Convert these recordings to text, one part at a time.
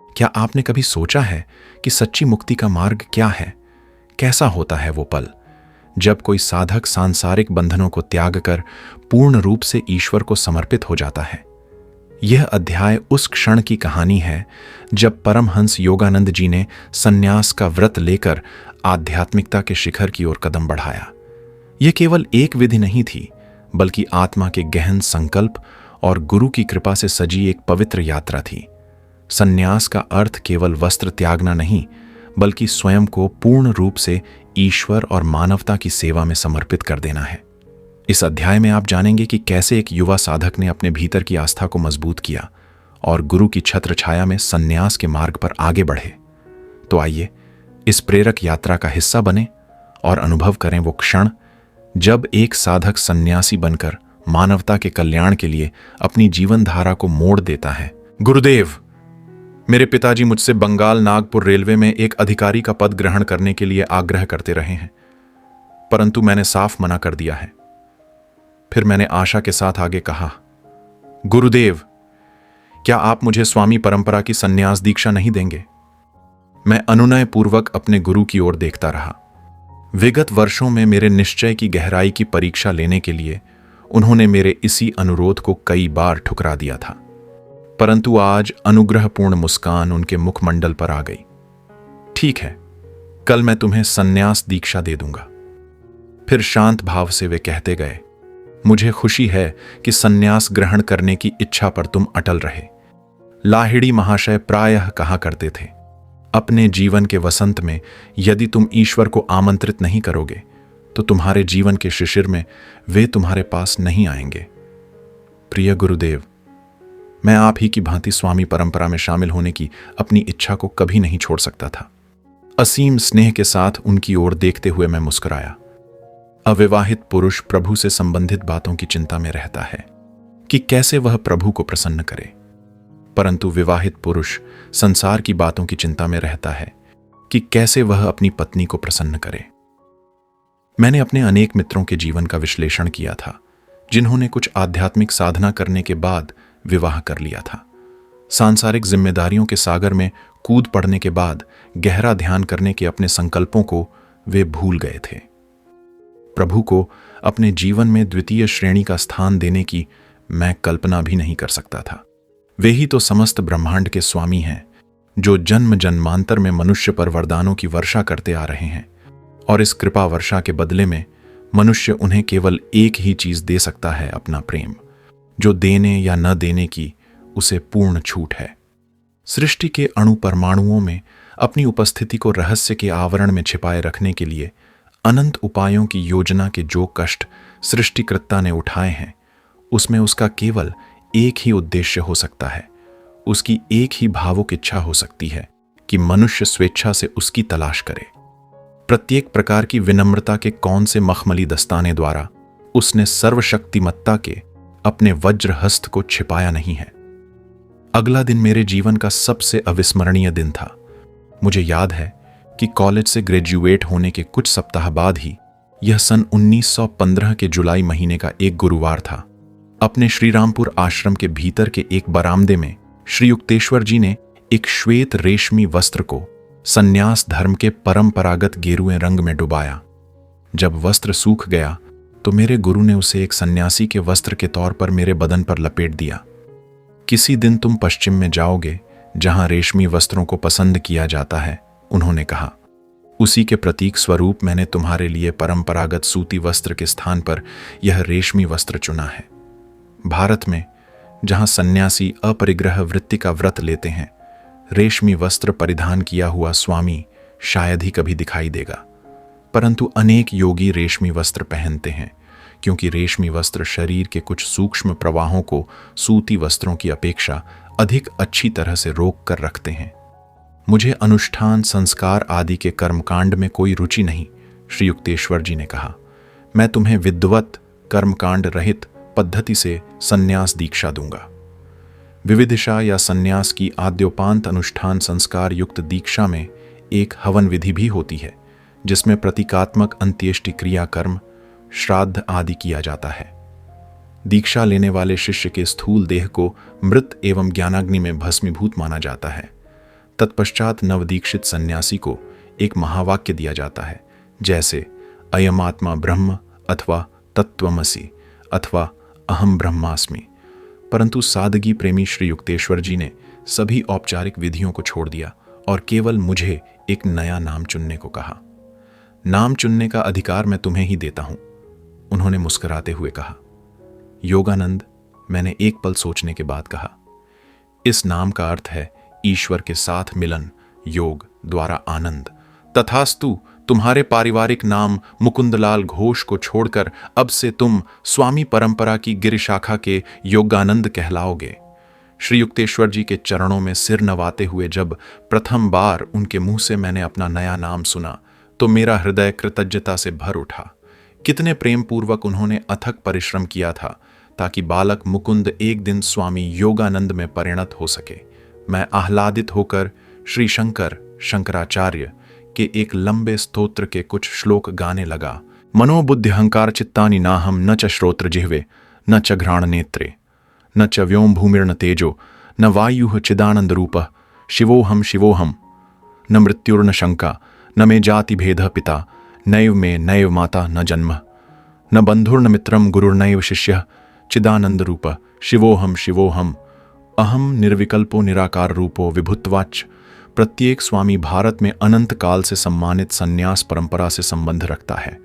क्या आपने कभी सोचा है कि सच्ची मुक्ति का मार्ग क्या है? कैसा होता है वो पल जब कोई साधक सांसारिक बंधनों को त्याग कर पूर्ण रूप से ईश्वर को समर्पित हो जाता है? यह अध्याय उस क्षण की कहानी है जब परमहंस योगानंद जी ने संन्यास का व्रत लेकर आध्यात्मिकता के शिखर की ओर कदम बढ़ाया। यह केवल एक विधि नहीं थी, बल्कि आत्मा के गहन संकल्प और गुरु की कृपा से सजी एक पवित्र यात्रा थी। संन्यास का अर्थ केवल वस्त्र त्यागना नहीं, बल्कि स्वयं को पूर्ण रूप से ईश्वर और मानवता की सेवा में समर्पित कर देना है। इस अध्याय में आप जानेंगे कि कैसे एक युवा साधक ने अपने भीतर की आस्था को मजबूत किया और गुरु की छत्र छाया में संन्यास के मार्ग पर आगे बढ़े। तो आइए इस प्रेरक यात्रा का हिस्सा बने और अनुभव करें वो क्षण जब एक साधक सन्यासी बनकर मानवता के कल्याण के लिए अपनी जीवन धारा को मोड़ देता है। गुरुदेव, मेरे पिताजी मुझसे बंगाल नागपुर रेलवे में एक अधिकारी का पद ग्रहण करने के लिए आग्रह करते रहे हैं, परंतु मैंने साफ मना कर दिया है। फिर मैंने आशा के साथ आगे कहा, गुरुदेव, क्या आप मुझे स्वामी परंपरा की संन्यास दीक्षा नहीं देंगे? मैं अनुनय पूर्वक अपने गुरु की ओर देखता रहा। विगत वर्षों में मेरे निश्चय की गहराई की परीक्षा लेने के लिए उन्होंने मेरे इसी अनुरोध को कई बार ठुकरा दिया था, परंतु आज अनुग्रहपूर्ण मुस्कान उनके मुखमंडल पर आ गई। ठीक है, कल मैं तुम्हें संन्यास दीक्षा दे दूंगा। फिर शांत भाव से वे कहते गए, मुझे खुशी है कि संन्यास ग्रहण करने की इच्छा पर तुम अटल रहे। लाहिड़ी महाशय प्रायः कहा करते थे, अपने जीवन के वसंत में यदि तुम ईश्वर को आमंत्रित नहीं करोगे तो तुम्हारे जीवन के शिशिर में वे तुम्हारे पास नहीं आएंगे। प्रिय गुरुदेव, मैं आप ही की भांति स्वामी परंपरा में शामिल होने की अपनी इच्छा को कभी नहीं छोड़ सकता था। असीम स्नेह के साथ उनकी ओर देखते हुए मैं मुस्कुराया। अविवाहित पुरुष प्रभु से संबंधित बातों की चिंता में रहता है कि कैसे वह प्रभु को प्रसन्न करे, परंतु विवाहित पुरुष संसार की बातों की चिंता में रहता है कि कैसे वह अपनी पत्नी को प्रसन्न करे। मैंने अपने अनेक मित्रों के जीवन का विश्लेषण किया था, जिन्होंने कुछ आध्यात्मिक साधना करने के बाद विवाह कर लिया था। सांसारिक जिम्मेदारियों के सागर में कूद पड़ने के बाद गहरा ध्यान करने के अपने संकल्पों को वे भूल गए थे। प्रभु को अपने जीवन में द्वितीय श्रेणी का स्थान देने की मैं कल्पना भी नहीं कर सकता था। वे ही तो समस्त ब्रह्मांड के स्वामी हैं, जो जन्म जन्मांतर में मनुष्य पर वरदानों की वर्षा करते आ रहे हैं, और इस कृपा वर्षा के बदले में मनुष्य उन्हें केवल एक ही चीज दे सकता है, अपना प्रेम, जो देने या न देने की उसे पूर्ण छूट है। सृष्टि के अणु परमाणुओं में अपनी उपस्थिति को रहस्य के आवरण में छिपाए रखने के लिए अनंत उपायों की योजना के जो कष्ट सृष्टिकर्ता ने उठाए हैं, उसमें उसका केवल एक ही उद्देश्य हो सकता है। उसकी एक ही भावुक इच्छा हो सकती है कि मनुष्य स्वेच्छा से उसकी तलाश करे। प्रत्येक प्रकार की विनम्रता के कौन से मखमली दस्ताने द्वारा उसने सर्वशक्तिमत्ता के अपने वज्र हस्त को छिपाया नहीं है। अगला दिन मेरे जीवन का सबसे अविस्मरणीय दिन था। मुझे याद है कि कॉलेज से ग्रेजुएट होने के कुछ सप्ताह बाद ही, यह सन 1915 के जुलाई महीने का एक गुरुवार था, अपने श्रीरामपुर आश्रम के भीतर के एक बरामदे में श्री युक्तेश्वर जी ने एक श्वेत रेशमी वस्त्र को संन्यास धर्म के परंपरागत गेरुए रंग में डुबाया। जब वस्त्र सूख गया तो मेरे गुरु ने उसे एक सन्यासी के वस्त्र के तौर पर मेरे बदन पर लपेट दिया। किसी दिन तुम पश्चिम में जाओगे जहां रेशमी वस्त्रों को पसंद किया जाता है, उन्होंने कहा। उसी के प्रतीक स्वरूप मैंने तुम्हारे लिए परंपरागत सूती वस्त्र के स्थान पर यह रेशमी वस्त्र चुना है। भारत में जहां सन्यासी अपरिग्रह वृत्ति का व्रत लेते हैं, रेशमी वस्त्र परिधान किया हुआ स्वामी शायद ही कभी दिखाई देगा, परंतु अनेक योगी रेशमी वस्त्र पहनते हैं, क्योंकि रेशमी वस्त्र शरीर के कुछ सूक्ष्म प्रवाहों को सूती वस्त्रों की अपेक्षा अधिक अच्छी तरह से रोक कर रखते हैं। मुझे अनुष्ठान, संस्कार आदि के कर्मकांड में कोई रुचि नहीं, श्री युक्तेश्वर जी ने कहा। मैं तुम्हें विद्वत, कर्मकांड रहित पद्धति से संन्यास दीक्षा दूंगा। विविधिशा या संन्यास की आद्योपांत अनुष्ठान संस्कार युक्त दीक्षा में एक हवन विधि भी होती है, जिसमें प्रतीकात्मक अंत्येष्टि क्रिया कर्म, श्राद्ध आदि किया जाता है। दीक्षा लेने वाले शिष्य के स्थूल देह को मृत एवं ज्ञानाग्नि में भस्मीभूत माना जाता है। तत्पश्चात नवदीक्षित सन्यासी को एक महावाक्य दिया जाता है, जैसे अयम आत्मा ब्रह्म अथवा तत्त्वमसि अथवा अहम ब्रह्मास्मि। परंतु सादगी प्रेमी श्री युक्तेश्वर जी ने सभी औपचारिक विधियों को छोड़ दिया और केवल मुझे एक नया नाम चुनने को कहा। नाम चुनने का अधिकार मैं तुम्हें ही देता हूं, उन्होंने मुस्कुराते हुए कहा। योगानंद, मैंने एक पल सोचने के बाद कहा, इस नाम का अर्थ है ईश्वर के साथ मिलन, योग द्वारा आनंद। तथास्तु, तुम्हारे पारिवारिक नाम मुकुंदलाल घोष को छोड़कर अब से तुम स्वामी परंपरा की गिरिशाखा के योगानंद कहलाओगे। श्री युक्तेश्वर जी के चरणों में सिर नवाते हुए जब प्रथम बार उनके मुंह से मैंने अपना नया नाम सुना तो मेरा हृदय कृतज्ञता से भर उठा। कितने प्रेम पूर्वक उन्होंने अथक परिश्रम किया था ताकि बालक मुकुंद एक दिन स्वामी योगानंद में परिणत हो सके। मैं आह्लादित होकर श्री शंकराचार्य के एक लंबे स्तोत्र के कुछ श्लोक गाने लगा। मनोबुद्धि अहंकार चित्तानि नाहम न च श्रोत्र जिह्वे न च घ्राण नेत्रे न च व्योम भूमिर्न तेजो न वायुः चिदानंद रूपः शिवोहम न मृत्युर्न शंका न मे जाति भेदः पिता नैव मे नैव माता न जन्म न बंधुर्न मित्रम गुरुर्नैव शिष्यः चिदानंद रूपः शिवोहम अहम निर्विकल्पो निराकार रूपो विभुत्वाच्च। प्रत्येक स्वामी भारत में अनंत काल से सम्मानित संन्यास परंपरा से संबंध रखता है।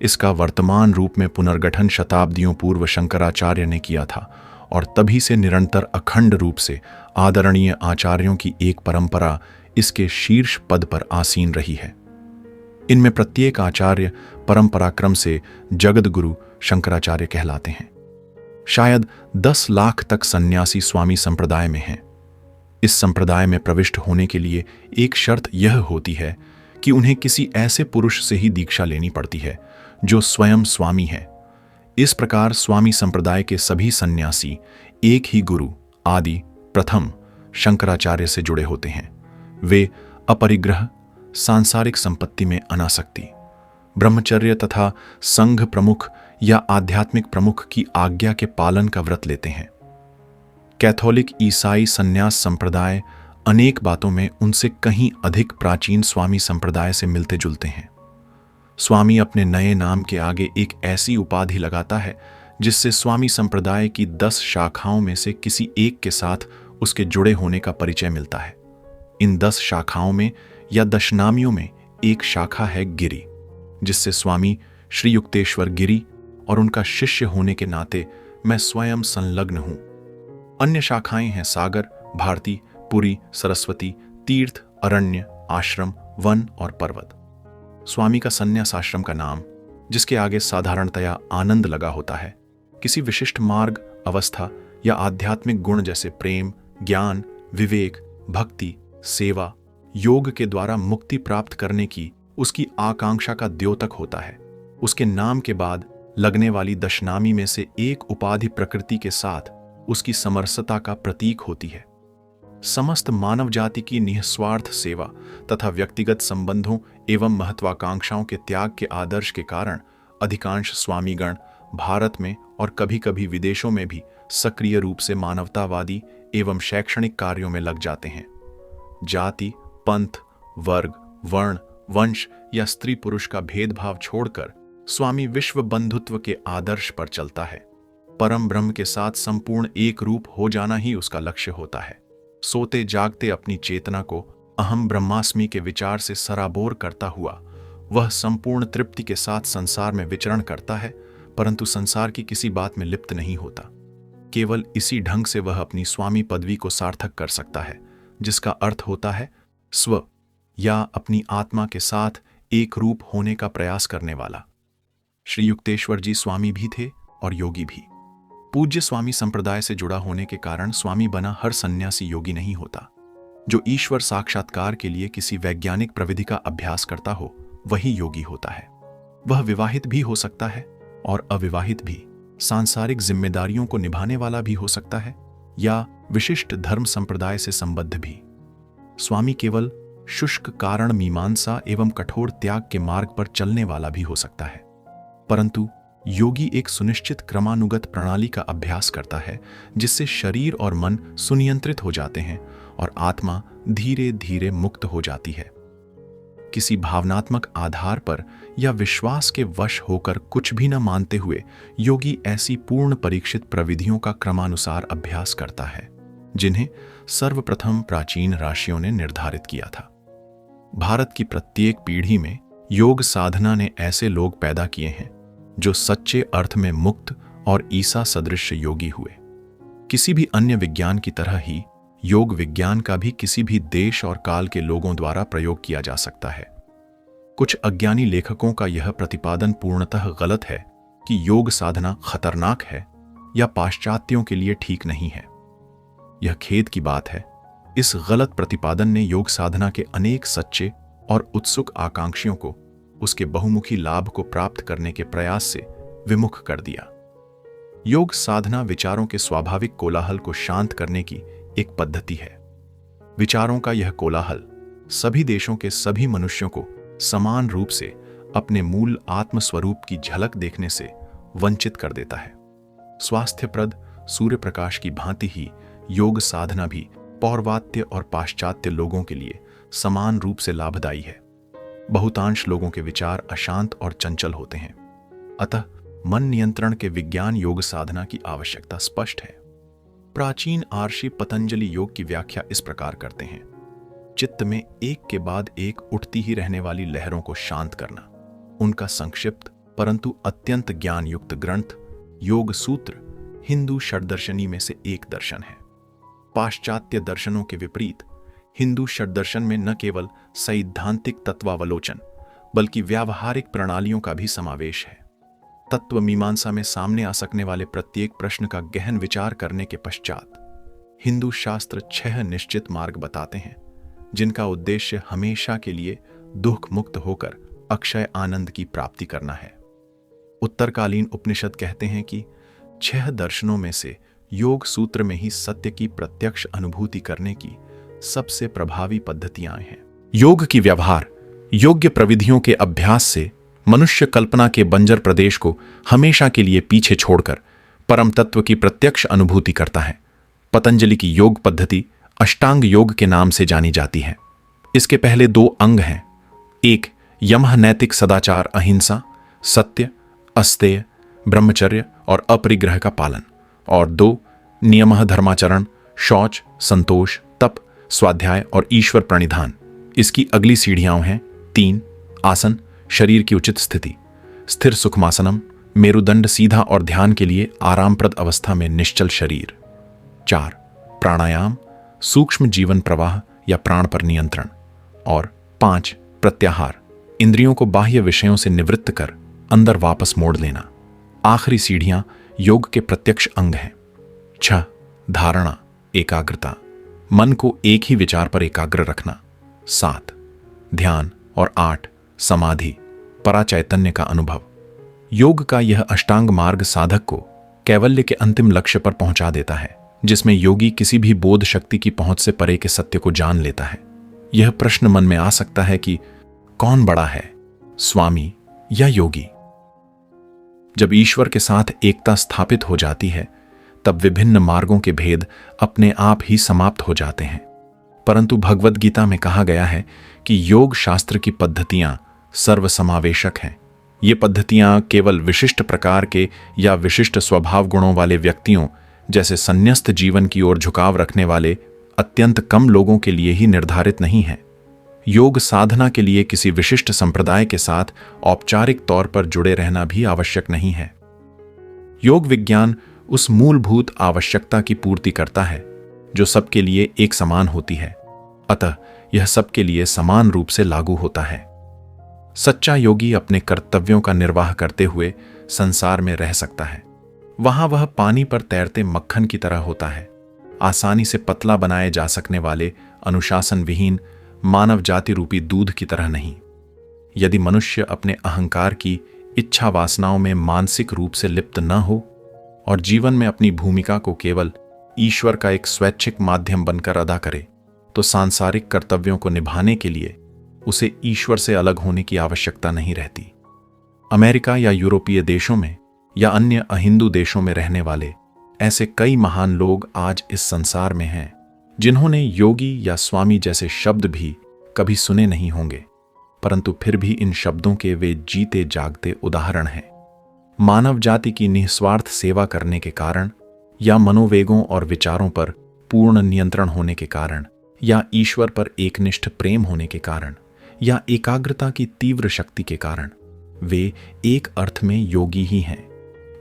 इसका वर्तमान रूप में पुनर्गठन शताब्दियों पूर्व शंकराचार्य ने किया था और तभी से निरंतर अखंड रूप से आदरणीय आचार्यों की एक परंपरा इसके शीर्ष पद पर आसीन रही है। इनमें प्रत्येक आचार्य परंपराक्रम से जगद गुरु शंकराचार्य कहलाते हैं। शायद 10 लाख तक सन्यासी स्वामी संप्रदाय में हैं। इस संप्रदाय में प्रविष्ट होने के लिए एक शर्त यह होती है कि उन्हें किसी ऐसे पुरुष से ही दीक्षा लेनी पड़ती है जो स्वयं स्वामी है। इस प्रकार स्वामी संप्रदाय के सभी सन्यासी एक ही गुरु आदि प्रथम शंकराचार्य से जुड़े होते हैं। वे अपरिग्रह, सांसारिक संपत्ति में अनासक्ति, ब्रह्मचर्य तथा संघ प्रमुख या आध्यात्मिक प्रमुख की आज्ञा के पालन का व्रत लेते हैं। कैथोलिक ईसाई सन्यास संप्रदाय अनेक बातों में उनसे कहीं अधिक प्राचीन स्वामी संप्रदाय से मिलते जुलते हैं। स्वामी अपने नए नाम के आगे एक ऐसी उपाधि लगाता है जिससे स्वामी संप्रदाय की 10 शाखाओं में से किसी एक के साथ उसके जुड़े होने का परिचय मिलता है। इन 10 शाखाओं में या दशनामियों में एक शाखा है गिरि, जिससे स्वामी श्री युक्तेश्वर गिरि और उनका शिष्य होने के नाते मैं स्वयं संलग्न हूं। अन्य शाखाएं हैं सागर, भारती, पुरी, सरस्वती, तीर्थ, अरण्य, आश्रम, वन और पर्वत। स्वामी का संन्यास आश्रम का नाम, जिसके आगे साधारणतया आनंद लगा होता है, किसी विशिष्ट मार्ग, अवस्था या आध्यात्मिक गुण जैसे प्रेम, ज्ञान, विवेक, भक्ति, सेवा, योग के द्वारा मुक्ति प्राप्त करने की उसकी आकांक्षा का द्योतक होता है। उसके नाम के बाद लगने वाली दशनामी में से एक उपाधि प्रकृति के साथ उसकी समरसता का प्रतीक होती है। समस्त मानव जाति की निस्वार्थ सेवा तथा व्यक्तिगत संबंधों एवं महत्वाकांक्षाओं के त्याग के आदर्श के कारण अधिकांश स्वामीगण भारत में और कभी कभी विदेशों में भी सक्रिय रूप से मानवतावादी एवं शैक्षणिक कार्यों में लग जाते हैं। जाति, पंथ, वर्ग, वर्ण, वंश या स्त्री पुरुष का भेदभाव छोड़कर स्वामी विश्व बंधुत्व के आदर्श पर चलता है। परम ब्रह्म के साथ संपूर्ण एक रूप हो जाना ही उसका लक्ष्य होता है। सोते जागते अपनी चेतना को अहम ब्रह्मास्मि के विचार से सराबोर करता हुआ वह संपूर्ण तृप्ति के साथ संसार में विचरण करता है, परंतु संसार की किसी बात में लिप्त नहीं होता। केवल इसी ढंग से वह अपनी स्वामी पदवी को सार्थक कर सकता है, जिसका अर्थ होता है स्व या अपनी आत्मा के साथ एक रूप होने का प्रयास करने वाला। श्री युक्तेश्वर जी स्वामी भी थे और योगी भी। पूज्य स्वामी संप्रदाय से जुड़ा होने के कारण स्वामी बना हर सन्यासी योगी नहीं होता। जो ईश्वर साक्षात्कार के लिए किसी वैज्ञानिक प्रविधि का अभ्यास करता हो वही योगी होता है। वह विवाहित भी हो सकता है और अविवाहित भी, सांसारिक जिम्मेदारियों को निभाने वाला भी हो सकता है या विशिष्ट धर्म संप्रदाय से संबद्ध भी। स्वामी केवल शुष्क कारण मीमांसा एवं कठोर त्याग के मार्ग पर चलने वाला भी हो सकता है, परंतु योगी एक सुनिश्चित क्रमानुगत प्रणाली का अभ्यास करता है जिससे शरीर और मन सुनियंत्रित हो जाते हैं और आत्मा धीरे धीरे मुक्त हो जाती है। किसी भावनात्मक आधार पर या विश्वास के वश होकर कुछ भी न मानते हुए योगी ऐसी पूर्ण परीक्षित प्रविधियों का क्रमानुसार अभ्यास करता है जिन्हें सर्वप्रथम प्राचीन ऋषियों ने निर्धारित किया था। भारत की प्रत्येक पीढ़ी में योग साधना ने ऐसे लोग पैदा किए हैं जो सच्चे अर्थ में मुक्त और ईसा सदृश योगी हुए। किसी भी अन्य विज्ञान की तरह ही योग विज्ञान का भी किसी भी देश और काल के लोगों द्वारा प्रयोग किया जा सकता है। कुछ अज्ञानी लेखकों का यह प्रतिपादन पूर्णतः गलत है कि योग साधना खतरनाक है या पाश्चात्यों के लिए ठीक नहीं है। यह खेद की बात है, इस गलत प्रतिपादन ने योग साधना के अनेक सच्चे और उत्सुक आकांक्षियों को उसके बहुमुखी लाभ को प्राप्त करने के प्रयास से विमुख कर दिया। योग साधना विचारों के स्वाभाविक कोलाहल को शांत करने की एक पद्धति है। विचारों का यह कोलाहल सभी देशों के सभी मनुष्यों को समान रूप से अपने मूल आत्म स्वरूप की झलक देखने से वंचित कर देता है। स्वास्थ्यप्रद सूर्य प्रकाश की भांति ही योग साधना भी पौर्वात्य और पाश्चात्य लोगों के लिए समान रूप से लाभदायी है। बहुतांश लोगों के विचार अशांत और चंचल होते हैं, अतः मन नियंत्रण के विज्ञान योग साधना की आवश्यकता स्पष्ट है। प्राचीन आर्षि पतंजलि योग की व्याख्या इस प्रकार करते हैं: चित्त में एक के बाद एक उठती ही रहने वाली लहरों को शांत करना। उनका संक्षिप्त परंतु अत्यंत ज्ञान युक्त ग्रंथ योग सूत्र हिंदू षड्दर्शनी में से एक दर्शन है। पाश्चात्य दर्शनों के विपरीत हिंदू षड्दर्शन में न केवल सैद्धांतिक तत्वावलोचन बल्कि व्यावहारिक प्रणालियों का भी समावेश है। तत्व मीमांसा में सामने आ सकने वाले प्रत्येक प्रश्न का गहन विचार करने के पश्चात हिंदू शास्त्र 6 निश्चित मार्ग बताते हैं जिनका उद्देश्य हमेशा के लिए दुख मुक्त होकर अक्षय आनंद की प्राप्ति करना है। उत्तरकालीन उपनिषद कहते हैं कि 6 दर्शनों में से योग सूत्र में ही सत्य की प्रत्यक्ष अनुभूति करने की सबसे प्रभावी पद्धतियां हैं। योग की व्यवहार योग्य प्रविधियों के अभ्यास से मनुष्य कल्पना के बंजर प्रदेश को हमेशा के लिए पीछे छोड़कर परम तत्व की प्रत्यक्ष अनुभूति करता है। पतंजलि की योग पद्धति अष्टांग योग के नाम से जानी जाती है। इसके पहले 2 अंग हैं। 1 यमः नैतिक सदाचार अहिंसा, सत्य, अस्तेय, ब्रह्मचर्य और अपरिग्रह का पालन, और 2 नियमः धर्माचरण, शौच, संतोष, तप, स्वाध्याय और ईश्वर प्रणिधान। इसकी अगली सीढ़ियां हैं 3 आसन, शरीर की उचित स्थिति, स्थिर सुखमासनम, मेरुदंड सीधा और ध्यान के लिए आरामप्रद अवस्था में निश्चल शरीर, 4 प्राणायाम, सूक्ष्म जीवन प्रवाह या प्राण पर नियंत्रण, और 5 प्रत्याहार, इंद्रियों को बाह्य विषयों से निवृत्त कर अंदर वापस मोड़ लेना। आखिरी सीढ़ियां योग के प्रत्यक्ष अंग हैं। 6 धारणा एकाग्रता, मन को एक ही विचार पर एकाग्र रखना, 7 ध्यान और 8 समाधि पराचैतन्य का अनुभव। योग का यह अष्टांग मार्ग साधक को कैवल्य के अंतिम लक्ष्य पर पहुंचा देता है, जिसमें योगी किसी भी बोध शक्ति की पहुंच से परे के सत्य को जान लेता है। यह प्रश्न मन में आ सकता है कि कौन बड़ा है, स्वामी या योगी? जब ईश्वर के साथ एकता स्थापित हो जाती है तब विभिन्न मार्गों के भेद अपने आप ही समाप्त हो जाते हैं। परंतु भगवद गीता में कहा गया है कि योग शास्त्र की पद्धतियां सर्वसमावेशक हैं। ये पद्धतियां केवल विशिष्ट प्रकार के या विशिष्ट स्वभाव गुणों वाले व्यक्तियों जैसे संन्यस्त जीवन की ओर झुकाव रखने वाले अत्यंत कम लोगों के लिए ही निर्धारित नहीं है। योग साधना के लिए किसी विशिष्ट संप्रदाय के साथ औपचारिक तौर पर जुड़े रहना भी आवश्यक नहीं है। योग विज्ञान उस मूलभूत आवश्यकता की पूर्ति करता है जो सबके लिए एक समान होती है, अतः यह सबके लिए समान रूप से लागू होता है। सच्चा योगी अपने कर्तव्यों का निर्वाह करते हुए संसार में रह सकता है। वहां वह पानी पर तैरते मक्खन की तरह होता है, आसानी से पतला बनाए जा सकने वाले अनुशासन विहीन मानव जाति रूपी दूध की तरह नहीं। यदि मनुष्य अपने अहंकार की इच्छा वासनाओं में मानसिक रूप से लिप्त न हो और जीवन में अपनी भूमिका को केवल ईश्वर का एक स्वैच्छिक माध्यम बनकर अदा करे, तो सांसारिक कर्तव्यों को निभाने के लिए उसे ईश्वर से अलग होने की आवश्यकता नहीं रहती। अमेरिका या यूरोपीय देशों में या अन्य अहिंदू देशों में रहने वाले ऐसे कई महान लोग आज इस संसार में हैं जिन्होंने योगी या स्वामी जैसे शब्द भी कभी सुने नहीं होंगे, परंतु फिर भी इन शब्दों के वे जीते जागते उदाहरण हैं। मानव जाति की निस्वार्थ सेवा करने के कारण, या मनोवेगों और विचारों पर पूर्ण नियंत्रण होने के कारण, या ईश्वर पर एकनिष्ठ प्रेम होने के कारण, या एकाग्रता की तीव्र शक्ति के कारण वे एक अर्थ में योगी ही हैं,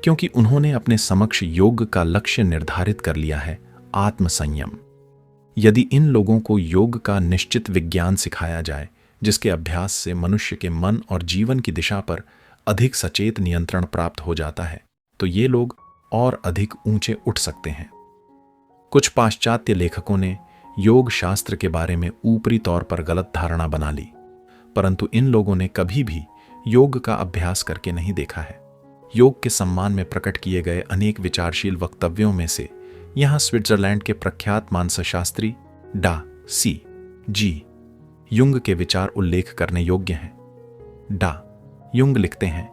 क्योंकि उन्होंने अपने समक्ष योग का लक्ष्य निर्धारित कर लिया है, आत्मसंयम। यदि इन लोगों को योग का निश्चित विज्ञान सिखाया जाए, जिसके अभ्यास से मनुष्य के मन और जीवन की दिशा पर अधिक सचेत नियंत्रण प्राप्त हो जाता है, तो ये लोग और अधिक ऊंचे उठ सकते हैं। कुछ पाश्चात्य लेखकों ने योग शास्त्र के बारे में ऊपरी तौर पर गलत धारणा बना ली, परंतु इन लोगों ने कभी भी योग का अभ्यास करके नहीं देखा है। योग के सम्मान में प्रकट किए गए अनेक विचारशील वक्तव्यों में से यहाँ स्विट्जरलैंड के प्रख्यात मानसशास्त्री डा सी जी युंग के विचार उल्लेख करने योग्य हैं। डा युंग लिखते हैं,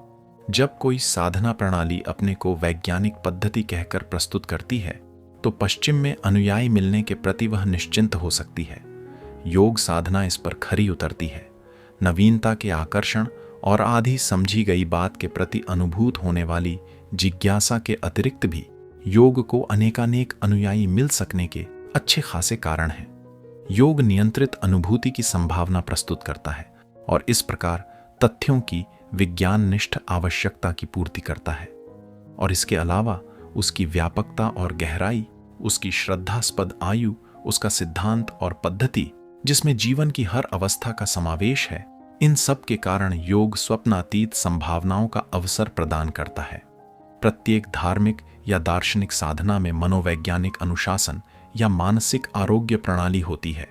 जब कोई साधना प्रणाली अपने को वैज्ञानिक पद्धति कहकर प्रस्तुत करती है, तो पश्चिम में अनुयायी मिलने के प्रति वह निश्चिंत हो सकती है। योग साधना इस पर खरी उतरती है। नवीनता के आकर्षण और आधी समझी गई बात के प्रति अनुभूत होने वाली जिज्ञासा के अतिरिक्त भी योग को अनेकानेक अनुयायी मिल सकने के अच्छे खासे कारण हैं। योग नियंत्रित अनुभूति की संभावना प्रस्तुत करता है और इस प्रकार तथ्यों की विज्ञाननिष्ठ आवश्यकता की पूर्ति करता है, और इसके अलावा उसकी व्यापकता और गहराई, उसकी श्रद्धास्पद आयु, उसका सिद्धांत और पद्धति जिसमें जीवन की हर अवस्था का समावेश है, इन सब के कारण योग स्वप्नातीत संभावनाओं का अवसर प्रदान करता है। प्रत्येक धार्मिक या दार्शनिक साधना में मनोवैज्ञानिक अनुशासन या मानसिक आरोग्य प्रणाली होती है।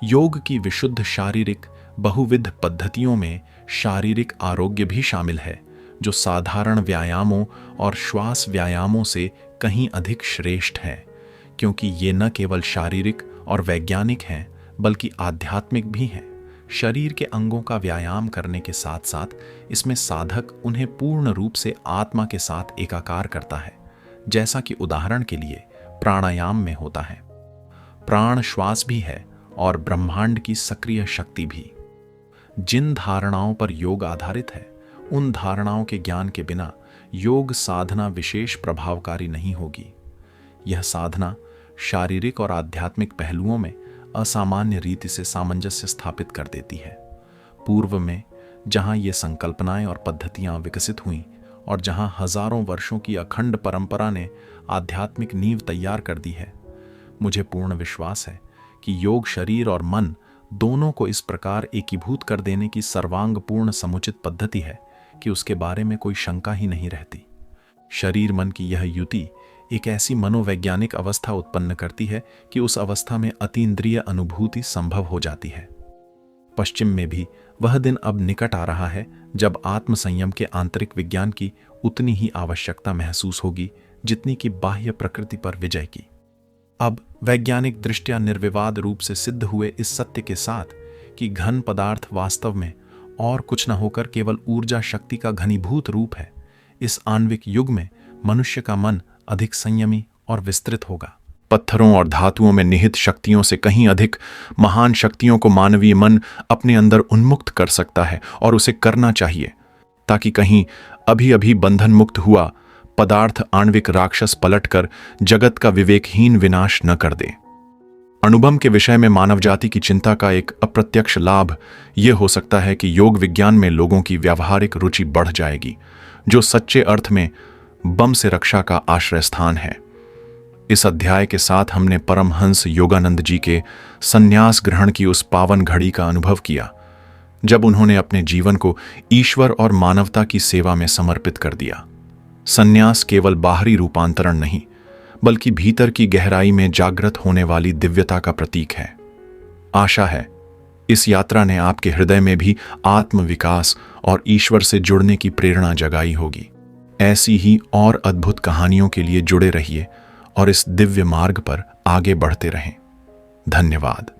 योग की विशुद्ध शारीरिक बहुविध पद्धतियों में शारीरिक आरोग्य भी शामिल है, जो साधारण व्यायामों और श्वास व्यायामों से कहीं अधिक श्रेष्ठ है, क्योंकि ये न केवल शारीरिक और वैज्ञानिक हैं बल्कि आध्यात्मिक भी हैं। शरीर के अंगों का व्यायाम करने के साथ साथ इसमें साधक उन्हें पूर्ण रूप से आत्मा के साथ एकाकार करता है, जैसा कि उदाहरण के लिए प्राणायाम में होता है। प्राण श्वास भी है और ब्रह्मांड की सक्रिय शक्ति भी। जिन धारणाओं पर योग आधारित है, उन धारणाओं के ज्ञान के बिना योग साधना विशेष प्रभावकारी नहीं होगी। यह साधना शारीरिक और आध्यात्मिक पहलुओं में असामान्य रीति से सामंजस्य स्थापित कर देती है। पूर्व में जहां ये संकल्पनाएं और पद्धतियां विकसित हुईं और जहां हजारों वर्षों की अखंड परंपरा ने आध्यात्मिक नींव तैयार कर दी है, मुझे पूर्ण विश्वास है कि योग शरीर और मन दोनों को इस प्रकार एकीभूत कर देने की सर्वांगपूर्ण समुचित पद्धति है कि उसके बारे में कोई शंका ही नहीं रहती। शरीर मन की यह युति एक ऐसी मनोवैज्ञानिक अवस्था उत्पन्न करती है कि उस अवस्था में अतीन्द्रिय अनुभूति संभव हो जाती है। पश्चिम में भी वह दिन अब निकट आ रहा है जब आत्मसंयम के आंतरिक विज्ञान की उतनी ही आवश्यकता महसूस होगी जितनी कि बाह्य प्रकृति पर विजय की। अब वैज्ञानिक दृष्टया निर्विवाद रूप से सिद्ध हुए इस सत्य के साथ कि घन पदार्थ वास्तव में और कुछ न होकर केवल ऊर्जा शक्ति का घनीभूत रूप है, इस आणविक युग में मनुष्य का मन अधिक संयमी और विस्तृत होगा। पत्थरों और धातुओं में निहित शक्तियों से कहीं अधिक महान शक्तियों को मानवीय मन अपने अंदर उन्मुक्त कर सकता है, और उसे करना चाहिए, ताकि कहीं अभी अभी बंधन मुक्त हुआ पदार्थ आणविक राक्षस पलटकर जगत का विवेकहीन विनाश न कर दे। अनुभव के विषय में मानव जाति की चिंता का एक अप्रत्यक्ष लाभ यह हो सकता है कि योग विज्ञान में लोगों की व्यावहारिक रुचि बढ़ जाएगी, जो सच्चे अर्थ में बम से रक्षा का आश्रय स्थान है। इस अध्याय के साथ हमने परमहंस योगानंद जी के संन्यास ग्रहण की उस पावन घड़ी का अनुभव किया, जब उन्होंने अपने जीवन को ईश्वर और मानवता की सेवा में समर्पित कर दिया। संन्यास केवल बाहरी रूपांतरण नहीं, बल्कि भीतर की गहराई में जागृत होने वाली दिव्यता का प्रतीक है। आशा है इस यात्रा ने आपके हृदय में भी आत्मविकास और ईश्वर से जुड़ने की प्रेरणा जगाई होगी। ऐसी ही और अद्भुत कहानियों के लिए जुड़े रहिए और इस दिव्य मार्ग पर आगे बढ़ते रहें। धन्यवाद।